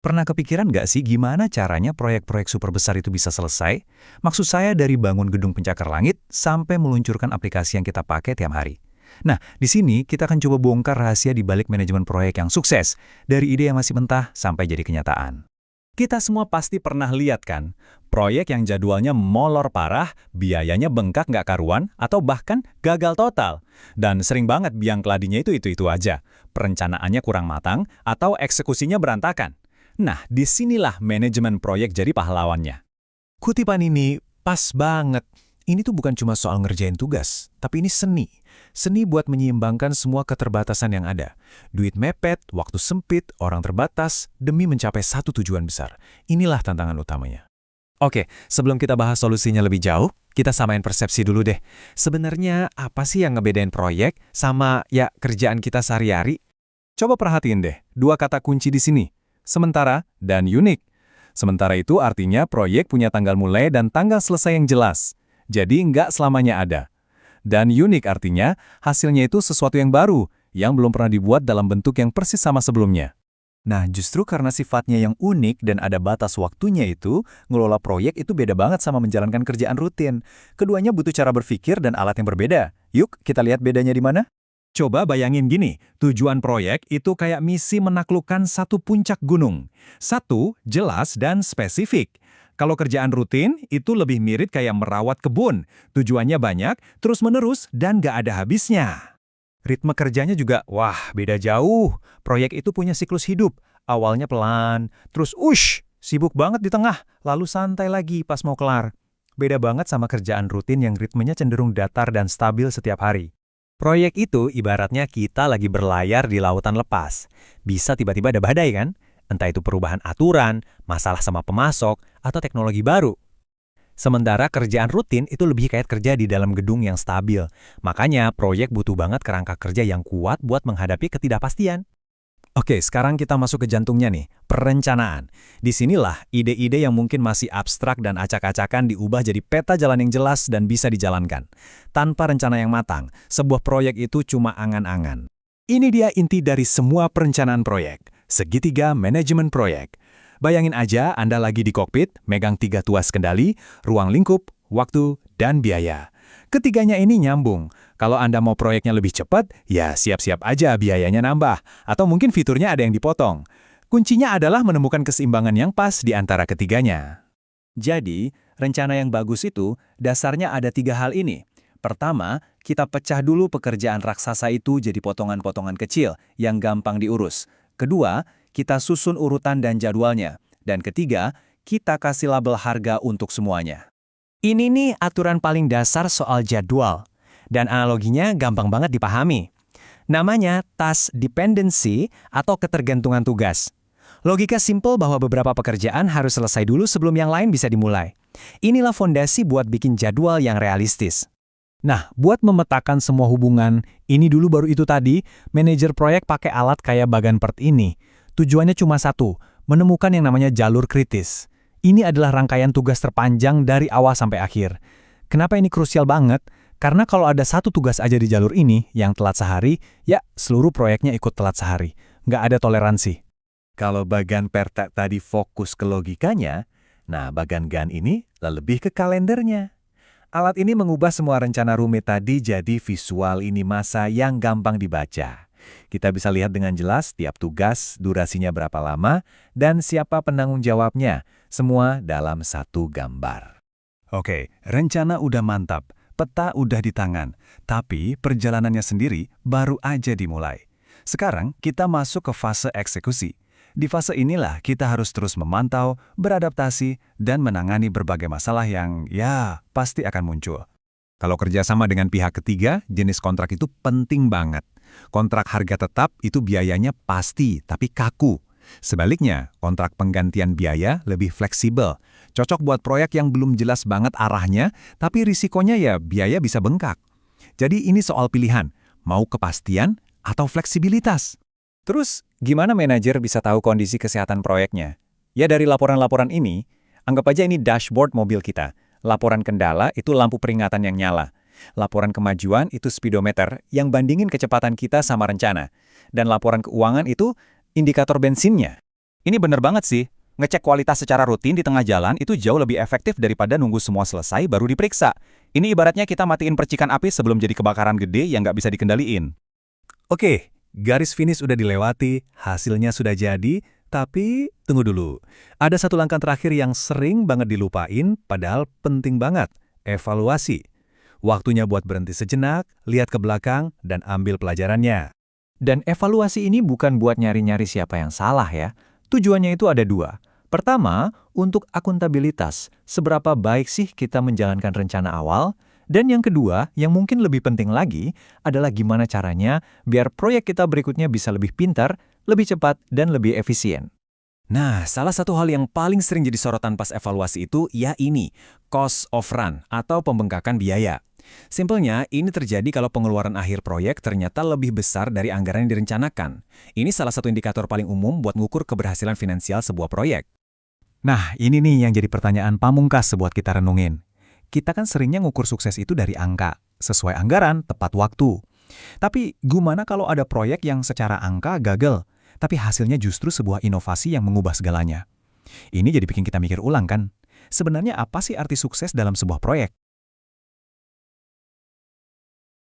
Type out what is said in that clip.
Pernah kepikiran nggak sih gimana caranya proyek-proyek super besar itu bisa selesai? Maksud saya dari bangun gedung pencakar langit sampai meluncurkan aplikasi yang kita pakai tiap hari. Nah, di sini kita akan coba bongkar rahasia di balik manajemen proyek yang sukses, dari ide yang masih mentah sampai jadi kenyataan. Kita semua pasti pernah lihat kan, proyek yang jadwalnya molor parah, biayanya bengkak nggak karuan, atau bahkan gagal total. Dan sering banget biang keladinya itu aja. Perencanaannya kurang matang, atau eksekusinya berantakan. Nah, disinilah manajemen proyek jadi pahlawannya. Kutipan ini pas banget. Ini tuh bukan cuma soal ngerjain tugas, tapi ini seni. Seni buat menyeimbangkan semua keterbatasan yang ada. Duit mepet, waktu sempit, orang terbatas, demi mencapai satu tujuan besar. Inilah tantangan utamanya. Oke, sebelum kita bahas solusinya lebih jauh, kita samain persepsi dulu deh. Sebenarnya apa sih yang ngebedain proyek sama ya kerjaan kita sehari-hari? Coba perhatiin deh, dua kata kunci di sini. Sementara dan unik. Sementara itu artinya proyek punya tanggal mulai dan tanggal selesai yang jelas. Jadi nggak selamanya ada. Dan unik artinya hasilnya itu sesuatu yang baru, yang belum pernah dibuat dalam bentuk yang persis sama sebelumnya. Nah, justru karena sifatnya yang unik dan ada batas waktunya itu, ngelola proyek itu beda banget sama menjalankan kerjaan rutin. Keduanya butuh cara berpikir dan alat yang berbeda. Yuk, kita lihat bedanya di mana? Coba bayangin gini, tujuan proyek itu kayak misi menaklukkan satu puncak gunung. Satu, jelas dan spesifik. Kalau kerjaan rutin, itu lebih mirip kayak merawat kebun. Tujuannya banyak, terus-menerus, dan gak ada habisnya. Ritme kerjanya juga, wah beda jauh. Proyek itu punya siklus hidup. Awalnya pelan, terus sibuk banget di tengah, lalu santai lagi pas mau kelar. Beda banget sama kerjaan rutin yang ritmenya cenderung datar dan stabil setiap hari. Proyek itu ibaratnya kita lagi berlayar di lautan lepas. Bisa tiba-tiba ada badai kan? Entah itu perubahan aturan, masalah sama pemasok, atau teknologi baru. Sementara kerjaan rutin itu lebih kayak kerja di dalam gedung yang stabil. Makanya proyek butuh banget kerangka kerja yang kuat buat menghadapi ketidakpastian. Oke, sekarang kita masuk ke jantungnya nih, perencanaan. Disinilah ide-ide yang mungkin masih abstrak dan acak-acakan diubah jadi peta jalan yang jelas dan bisa dijalankan. Tanpa rencana yang matang, sebuah proyek itu cuma angan-angan. Ini dia inti dari semua perencanaan proyek, segitiga manajemen proyek. Bayangin aja Anda lagi di kokpit, megang 3 tuas kendali, ruang lingkup, waktu, dan biaya. Ketiganya ini nyambung. Kalau Anda mau proyeknya lebih cepat, ya siap-siap aja biayanya nambah. Atau mungkin fiturnya ada yang dipotong. Kuncinya adalah menemukan keseimbangan yang pas di antara ketiganya. Jadi, rencana yang bagus itu dasarnya ada 3 hal ini. Pertama, kita pecah dulu pekerjaan raksasa itu jadi potongan-potongan kecil yang gampang diurus. Kedua, kita susun urutan dan jadwalnya. Dan ketiga, kita kasih label harga untuk semuanya. Ini nih aturan paling dasar soal jadwal. Dan analoginya gampang banget dipahami. Namanya task dependency atau ketergantungan tugas. Logika simpel bahwa beberapa pekerjaan harus selesai dulu sebelum yang lain bisa dimulai. Inilah fondasi buat bikin jadwal yang realistis. Nah, buat memetakan semua hubungan, ini dulu baru itu tadi, manajer proyek pakai alat kayak Bagan-Pert ini. Tujuannya cuma satu, menemukan yang namanya jalur kritis. Ini adalah rangkaian tugas terpanjang dari awal sampai akhir. Kenapa ini krusial banget? Karena kalau ada satu tugas aja di jalur ini yang telat sehari, ya seluruh proyeknya ikut telat sehari. Nggak ada toleransi. Kalau Bagan-Pert tadi fokus ke logikanya, nah Bagan-Gan ini lebih ke kalendernya. Alat ini mengubah semua rencana rumit tadi jadi visual ini masa yang gampang dibaca. Kita bisa lihat dengan jelas tiap tugas, durasinya berapa lama, dan siapa penanggung jawabnya. Semua dalam satu gambar. Oke, rencana udah mantap, peta udah di tangan, tapi perjalanannya sendiri baru aja dimulai. Sekarang kita masuk ke fase eksekusi. Di fase inilah kita harus terus memantau, beradaptasi, dan menangani berbagai masalah yang ya pasti akan muncul. Kalau kerjasama dengan pihak ketiga, jenis kontrak itu penting banget. Kontrak harga tetap itu biayanya pasti, tapi kaku. Sebaliknya, kontrak penggantian biaya lebih fleksibel. Cocok buat proyek yang belum jelas banget arahnya, tapi risikonya ya biaya bisa bengkak. Jadi ini soal pilihan, mau kepastian atau fleksibilitas. Terus, gimana manajer bisa tahu kondisi kesehatan proyeknya? Ya dari laporan-laporan ini, anggap aja ini dashboard mobil kita. Laporan kendala itu lampu peringatan yang nyala. Laporan kemajuan itu speedometer yang bandingin kecepatan kita sama rencana. Dan laporan keuangan itu indikator bensinnya. Ini bener banget sih. Ngecek kualitas secara rutin di tengah jalan itu jauh lebih efektif daripada nunggu semua selesai baru diperiksa. Ini ibaratnya kita matiin percikan api sebelum jadi kebakaran gede yang nggak bisa dikendaliin. Oke, garis finish udah dilewati, hasilnya sudah jadi, tapi tunggu dulu. Ada satu langkah terakhir yang sering banget dilupain, padahal penting banget, evaluasi. Waktunya buat berhenti sejenak, lihat ke belakang, dan ambil pelajarannya. Dan evaluasi ini bukan buat nyari-nyari siapa yang salah ya. Tujuannya itu ada dua. Pertama, untuk akuntabilitas, seberapa baik sih kita menjalankan rencana awal, dan yang kedua, yang mungkin lebih penting lagi, adalah gimana caranya biar proyek kita berikutnya bisa lebih pintar, lebih cepat, dan lebih efisien. Nah, salah satu hal yang paling sering jadi sorotan pas evaluasi itu ya ini, cost of run atau pembengkakan biaya. Simpelnya, ini terjadi kalau pengeluaran akhir proyek ternyata lebih besar dari anggaran yang direncanakan. Ini salah satu indikator paling umum buat mengukur keberhasilan finansial sebuah proyek. Nah, ini nih yang jadi pertanyaan pamungkas buat kita renungin. Kita kan seringnya ngukur sukses itu dari angka, sesuai anggaran, tepat waktu. Tapi gimana kalau ada proyek yang secara angka gagal, tapi hasilnya justru sebuah inovasi yang mengubah segalanya? Ini jadi bikin kita mikir ulang kan? Sebenarnya apa sih arti sukses dalam sebuah proyek?